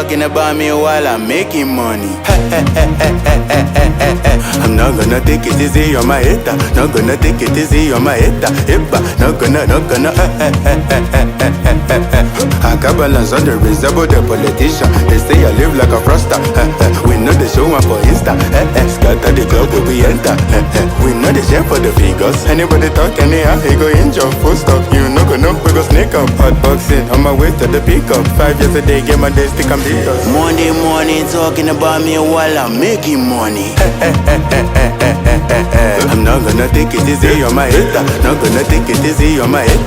talking about me while I'm making money. I'm not gonna take it easy on my hater. Not gonna take it easy on my hater. Not gonna. I got balance on the reservoir, the politician. They say I live like a froster. We know the show one for Insta. Scatter the club where we enter. We know the share for the figures. Anybody talk anyhow, he go injure. Full stop, you no go know, we go sneak up. Hot boxing, on my way to the pickup. 5 years a day, get my day stick and beat up. Monday morning, talking about me while I'm making money. I'm not gonna take it easy on my hater. Not gonna take it easy on my hater.